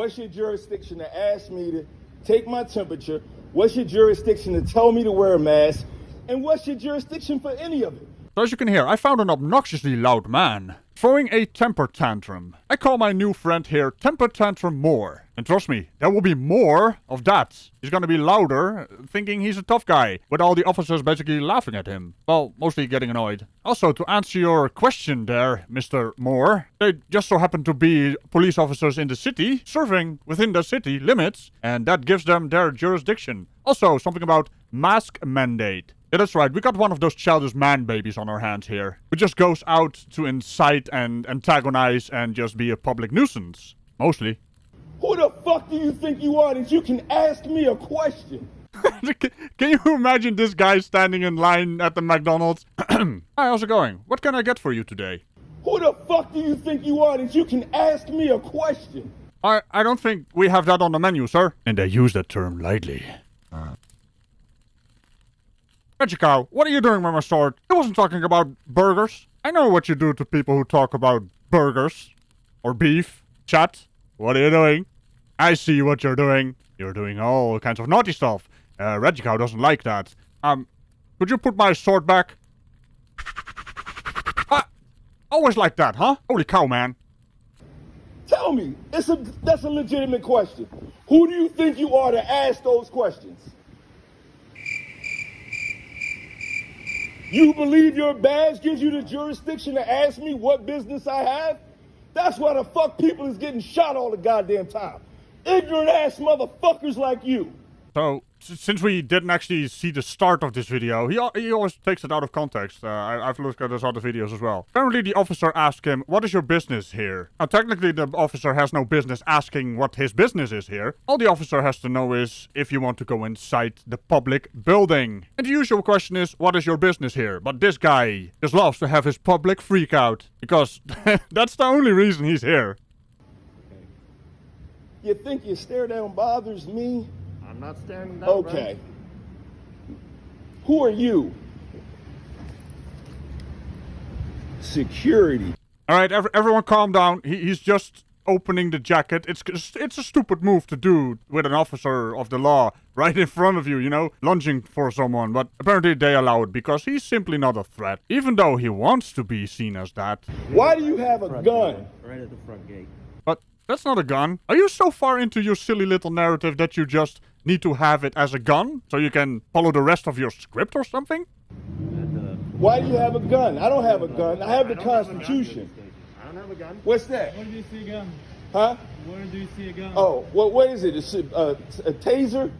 What's your jurisdiction to ask me to take my temperature? What's your jurisdiction to tell me to wear a mask? And what's your jurisdiction for any of it? So as you can hear, I found an obnoxiously loud man throwing a temper tantrum. I call my new friend here Temper Tantrum Moor. And trust me, there will be more of that. He's gonna be louder, thinking he's a tough guy, with all the officers basically laughing at him. Well, mostly getting annoyed. Also, to answer your question there, Mr. Moore, they just so happen to be police officers in the city, serving within the city limits, and that gives them their jurisdiction. Also, something about mask mandate. Yeah, that's right. We got one of those childish man babies on our hands here, who just goes out to incite and antagonize and just be a public nuisance. Mostly. Who the fuck do you think you are that you can ask me a question? Can you imagine this guy standing in line at the McDonald's? Hi, how's it going? What can I get for you today? Who the fuck do you think you are that you can ask me a question? I don't think we have that on the menu, sir. And I use that term lightly. Ragical, what are you doing with my sword? I wasn't talking about burgers. I know what you do to people who talk about burgers. Or beef. Chat. What are you doing? I see what you're doing. You're doing all kinds of naughty stuff. Ragical doesn't like that. Could you put my sword back? Always like that, huh? Holy cow, man. Tell me, that's a legitimate question. Who do you think you are to ask those questions? You believe your badge gives you the jurisdiction to ask me what business I have? That's why the fuck people is getting shot all the goddamn time. Ignorant ass motherfuckers like you. So, since we didn't actually see the start of this video, he always takes it out of context. I've looked at his other videos as well. Apparently the officer asked him, what is your business here? Now technically the officer has no business asking what his business is here. All the officer has to know is if you want to go inside the public building. And the usual question is, what is your business here? But this guy just loves to have his public freak out. Because that's the only reason he's here. You think your stare down bothers me? I'm not staring down. Okay. Who are you? Security. All right, everyone calm down. He's just opening the jacket. It's a stupid move to do with an officer of the law right in front of you, you know, lunging for someone. But apparently they allow it because he's simply not a threat, even though he wants to be seen as that. Why do you have a gun? Right at the front gate. But that's not a gun. Are you so far into your silly little narrative that you just need to have it as a gun so you can follow the rest of your script or something? Why do you have a gun? I don't have a gun. I have the Constitution. I don't have a gun. What's that? Where do you see a gun? Huh? Where do you see a gun? Oh, what is it? A taser?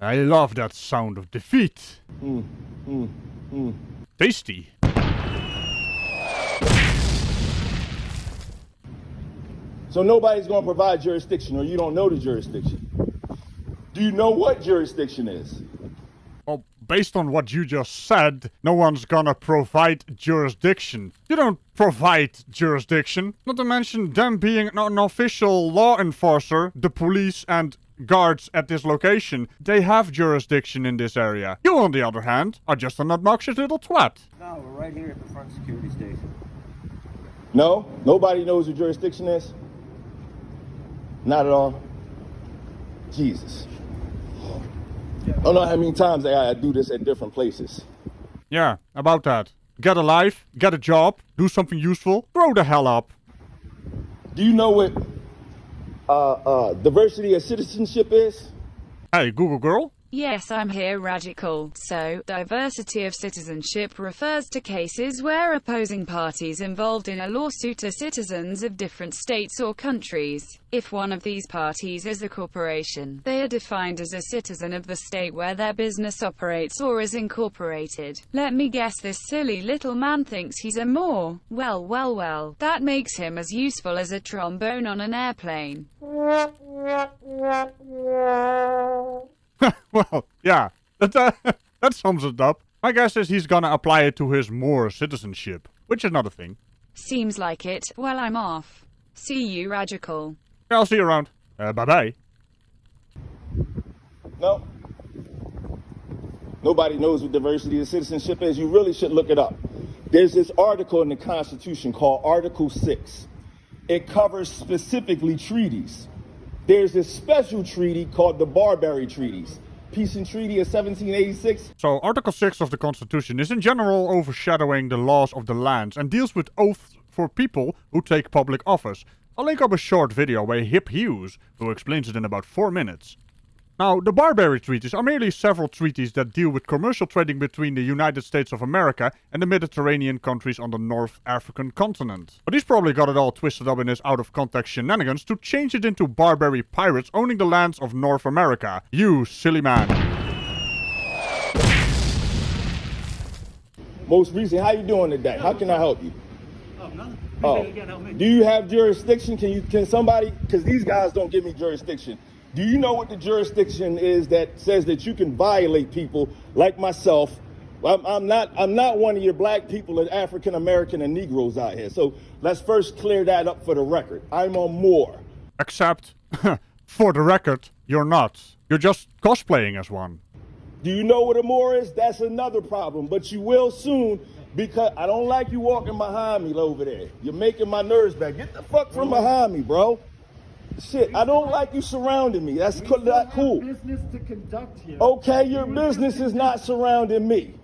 I love that sound of defeat. Tasty. So nobody's going to provide jurisdiction, or you don't know the jurisdiction. Do you know what jurisdiction is? Well, based on what you just said, no one's gonna provide jurisdiction. You don't provide jurisdiction. Not to mention them being an official law enforcer, the police and guards at this location. They have jurisdiction in this area. You, on the other hand, are just an obnoxious little twat. No, we're right here at the front security station. No? Nobody knows what jurisdiction is? Not at all? Jesus. I don't know how many times I gotta do this at different places. Yeah, about that. Get a life, get a job, do something useful, grow the hell up. Do you know what diversity of citizenship is? Hey, Google girl. Yes, I'm here, Ragical. So, diversity of citizenship refers to cases where opposing parties involved in a lawsuit are citizens of different states or countries. If one of these parties is a corporation, they are defined as a citizen of the state where their business operates or is incorporated. Let me guess, this silly little man thinks he's a Moor. Well, that makes him as useful as a trombone on an airplane. Well, yeah, that sums it up. My guess is he's gonna apply it to his Moor citizenship, which is not a thing. Seems like it. Well, I'm off. See you, Ragical. Yeah, I'll see you around. Bye-bye. No. Nobody knows what diversity of citizenship is. You really should look it up. There's this article in the Constitution called Article 6. it covers specifically treaties. There's a special treaty called the Barbary Treaties. Peace and Treaty of 1786. So Article 6 of the Constitution is in general overshadowing the laws of the lands and deals with oaths for people who take public office. I'll link up a short video by Hip Hughes, who explains it in about 4 minutes. Now, the Barbary Treaties are merely several treaties that deal with commercial trading between the United States of America and the Mediterranean countries on the North African continent. But he's probably got it all twisted up in his out-of-context shenanigans to change it into Barbary pirates owning the lands of North America. You silly man. Most recent, how you doing today? How can I help you? Oh, nothing. Oh, Again, help me. do you have jurisdiction? Can somebody, because these guys don't give me jurisdiction. Do you know what the jurisdiction is that says that you can violate people like myself? I'm not one of your black people and African American and Negroes out here. So let's first clear that up for the record. I'm on Moor. Except, for the record, you're not. You're just cosplaying as one. Do you know what a Moor is? That's another problem, but you will soon, because I don't like you walking behind me over there. You're making my nerves bad. Get the fuck from behind me, bro. Shit, I don't like you surrounding me. That's not cool. Business to conduct here. Okay, your business is not surrounding me.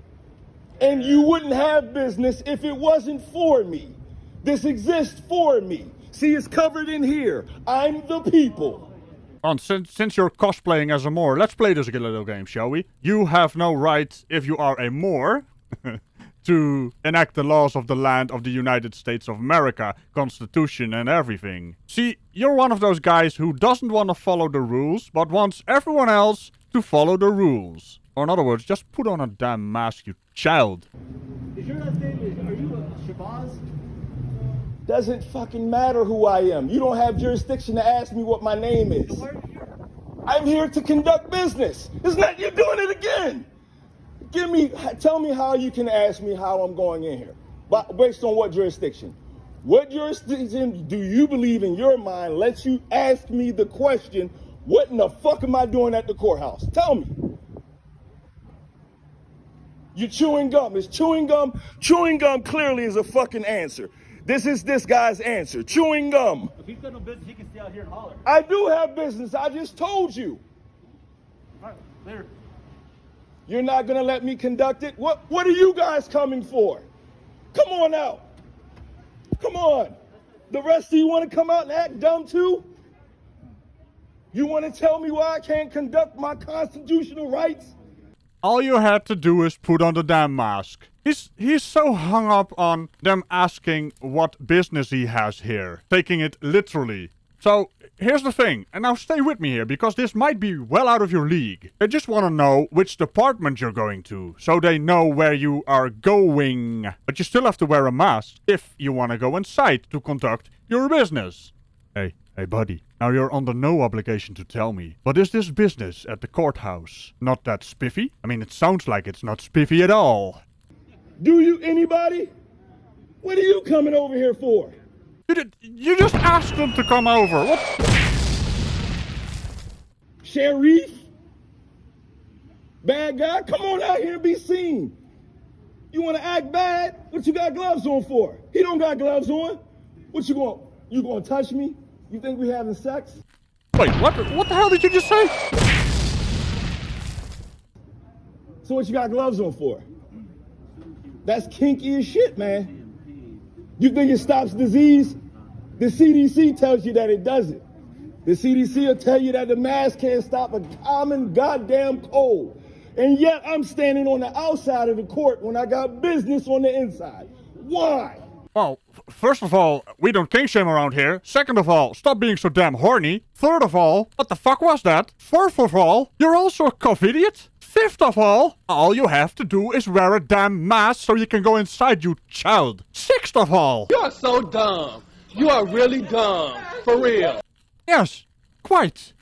And you wouldn't have business if it wasn't for me. This exists for me. See, it's covered in here. I'm the people. Since you're cosplaying as a Moor, let's play this little game, shall we? You have no right, if you are a Moor, to enact the laws of the land of the United States of America, Constitution and everything. See, you're one of those guys who doesn't want to follow the rules, but wants everyone else to follow the rules. Or in other words, just put on a damn mask, you child. Is your last name, are you a Shabazz? Doesn't fucking matter who I am. You don't have jurisdiction to ask me what my name is. Why are you here? I'm here to conduct business. Isn't that you doing it again? Tell me how you can ask me how I'm going in here. But based on what jurisdiction? What jurisdiction do you believe in your mind lets you ask me the question, what in the fuck am I doing at the courthouse? Tell me. You're chewing gum. Is chewing gum? Chewing gum clearly is a fucking answer. This is this guy's answer. Chewing gum. If he's got no business, he can stay out here and holler. I do have business. I just told you. All right, later. You're not gonna let me conduct it? What are you guys coming for? Come on out. Come on. The rest of you wanna come out and act dumb too? You wanna tell me why I can't conduct my constitutional rights? All you had to do is put on the damn mask. He's so hung up on them asking what business he has here, taking it literally. So, here's the thing, and now stay with me here, because this might be well out of your league. They just want to know which department you're going to, so they know where you are going. But you still have to wear a mask if you want to go inside to conduct your business. Hey buddy, now you're under no obligation to tell me, but is this business at the courthouse not that spiffy? I mean, it sounds like it's not spiffy at all. Do you, anybody? What are you coming over here for? You just asked them to come over. What? Sheriff? Bad guy? Come on out here and be seen. You want to act bad? What you got gloves on for? He don't got gloves on. What you going to touch me? You think we having sex? Wait, what the hell did you just say? So what you got gloves on for? That's kinky as shit, man. You think it stops disease? The CDC tells you that it doesn't. The CDC will tell you that the mask can't stop a common goddamn cold. And yet I'm standing on the outside of the court when I got business on the inside. Why? Well, first of all, we don't kink shame around here. Second of all, stop being so damn horny. Third of all, what the fuck was that? Fourth of all, you're also a cough idiot. Fifth of all you have to do is wear a damn mask so you can go inside, you child. Sixth of all. You are so dumb. You are really dumb. For real. Yes, quite.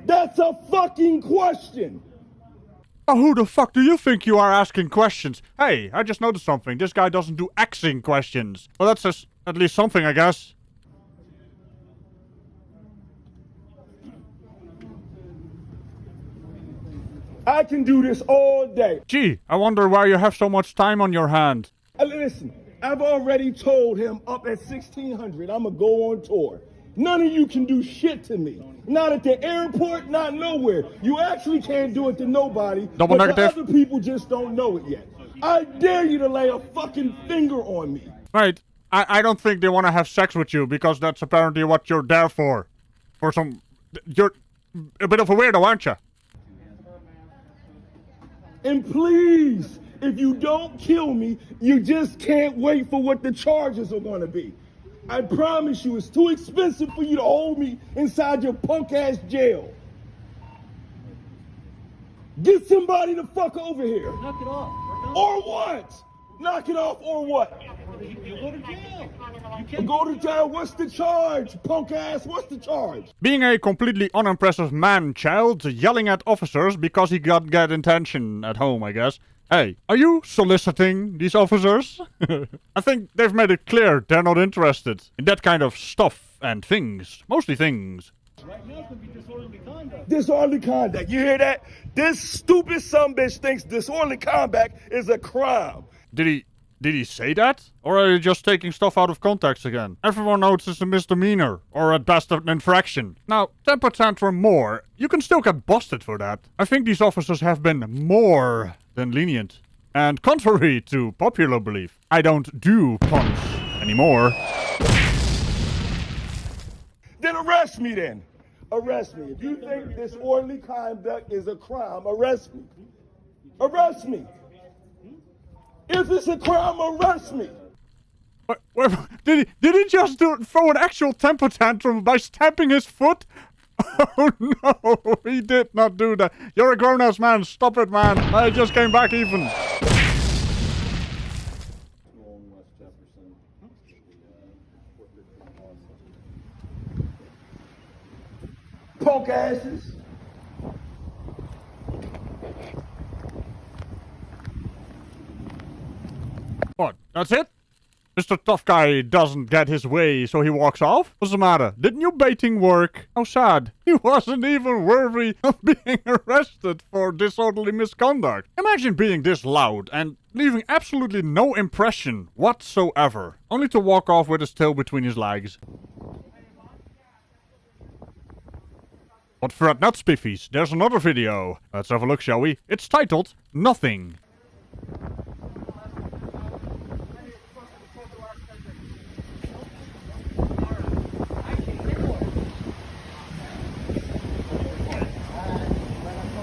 That's a fucking question. Oh, who the fuck do you think you are asking questions? Hey, I just noticed something. This guy doesn't do axing questions. Well, that's just at least something, I guess. I can do this all day. Gee, I wonder why you have so much time on your hand. Listen, I've already told him up at 1600 I'm gonna go on tour. None of you can do shit to me. Not at the airport, not nowhere. You actually can't do it to nobody. Double but negative. The other people just don't know it yet. I dare you to lay a fucking finger on me. Right. I don't think they want to have sex with you because that's apparently what you're there for. For some... You're a bit of a weirdo, aren't you? And please, if you don't kill me, you just can't wait for what the charges are gonna be. I promise you, it's too expensive for you to hold me inside your punk-ass jail. Get somebody the fuck over here. Knock it off. Or what? Knock it off or what? You go to jail. You can't Go to jail, what's the charge? Punk-ass, what's the charge? Being a completely unimpressive man-child, yelling at officers because he got good attention at home, I guess. Hey, are you soliciting these officers? I think they've made it clear they're not interested in that kind of stuff and things. Mostly things. Right now, it could be disorderly conduct. Disorderly conduct, you hear that? This stupid sumbitch thinks disorderly conduct is a crime. Did he say that? Or are you just taking stuff out of context again? Everyone knows it's a misdemeanor, or at best an infraction. Now, temper tantrum Moor, you can still get busted for that. I think these officers have been more than lenient. And contrary to popular belief, I don't do punch anymore. Then arrest me then. Arrest me. If you think disorderly conduct is a crime, arrest me. Arrest me. If it's a crime, arrest me. What, did he just throw an actual temper tantrum by stamping his foot? Oh no, he did not do that. You're a grown-ass man, stop it, man. I just came back even. Punk asses. What, that's it? Mr. Tough Guy doesn't get his way, so he walks off? What's the matter? Did new baiting work? How sad. He wasn't even worthy of being arrested for disorderly misconduct. Imagine being this loud and leaving absolutely no impression whatsoever, only to walk off with his tail between his legs. But fret not, Spiffies, there's another video. Let's have a look, shall we? It's titled, Nothing.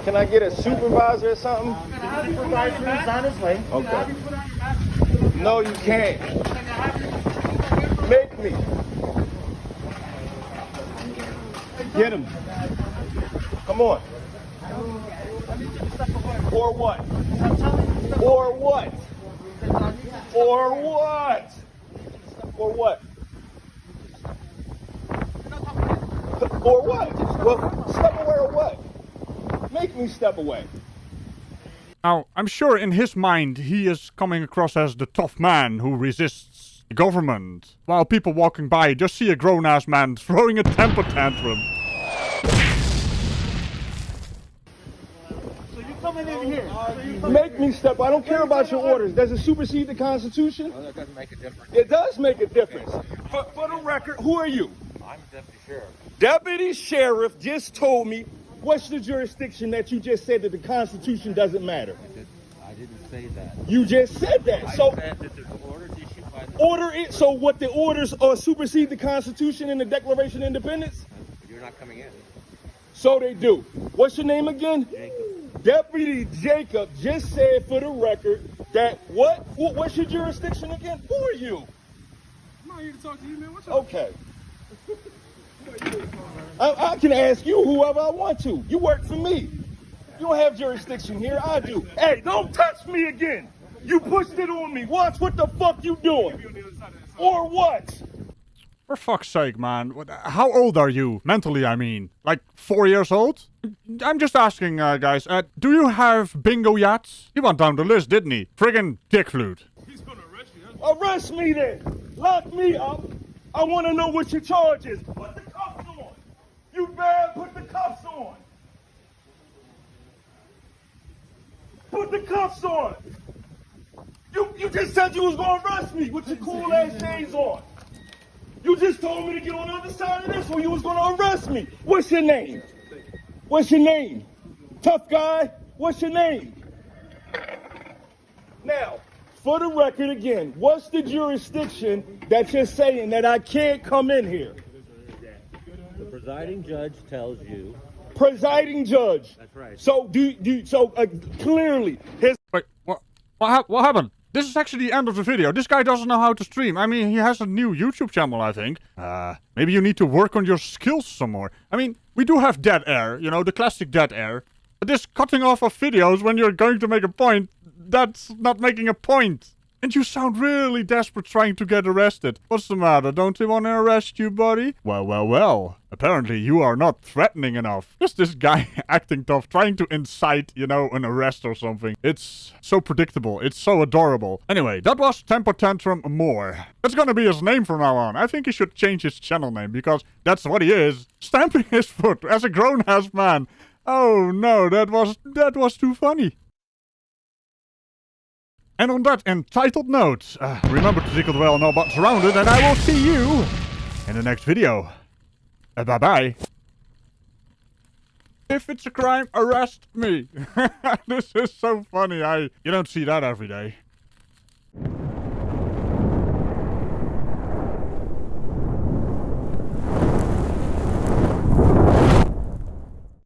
Can I get a supervisor or something? Supervisor is on his way. Okay. No, you can't. Make me. Get him. Come on. Or what? Or what? Or what? Or what? Or what? Well, step away or what? Make me step away. Now, I'm sure in his mind he is coming across as the tough man who resists the government, while people walking by just see a grown-ass man throwing a temper tantrum. So you coming in here. Make me step. I don't care about your orders. Does it supersede the Constitution? Well, that doesn't make a difference. It does make a difference. For the record, who are you? I'm deputy sheriff. Deputy Sheriff just told me, what's the jurisdiction that you just said that the Constitution doesn't matter? I didn't say that. You just said that. So I said that there's orders issued by the... order it. So what the orders supersede the Constitution and the Declaration of Independence? You're not coming in. So they do. What's your name again? Jacob. Deputy Jacob just said for the record that what? What's your jurisdiction again? Who are you? I'm not here to talk to you, man. What's Okay. I can ask you whoever I want to. You work for me. You don't have jurisdiction here. I do. Hey, don't touch me again. You pushed it on me. Watch what the fuck you doing. Or what? For fuck's sake, man. How old are you? Mentally, I mean. Like 4 years old? I'm just asking, guys. Do you have bingo yachts? He went down the list, didn't he? Friggin' dick flute. He's gonna arrest you. Arrest me then. Lock me up. I want to know what your charge is. Put the cuffs on. You bad, put the cuffs on. Put the cuffs on. You You just said you was gonna arrest me with your cool ass shades on. You just told me to get on the other side of this when you was gonna arrest me. What's your name? What's your name? Tough guy, what's your name? Now, for the record again, what's the jurisdiction that you're saying that I can't come in here? The presiding judge tells you. Presiding judge. That's right. So clearly his. Wait, what happened? This is actually the end of the video. This guy doesn't know how to stream. I mean, he has a new YouTube channel, I think. Maybe you need to work on your skills some more. I mean, we do have dead air, you know, the classic dead air. But this cutting off of videos when you're going to make a point, that's not making a point. And you sound really desperate trying to get arrested. What's the matter? Don't they want to arrest you, buddy? Well. Apparently you are not threatening enough. Just this guy acting tough, trying to incite, you know, an arrest or something. It's so predictable. It's so adorable. Anyway, that was Temper Tantrum Moor. That's gonna be his name from now on. I think he should change his channel name because that's what he is. Stamping his foot as a grown-ass man. Oh no, that was too funny. And on that entitled note, remember to tickle the well, no buttons around it, and I will see you in the next video. Bye-bye. If it's a crime, arrest me. This is so funny. You don't see that every day.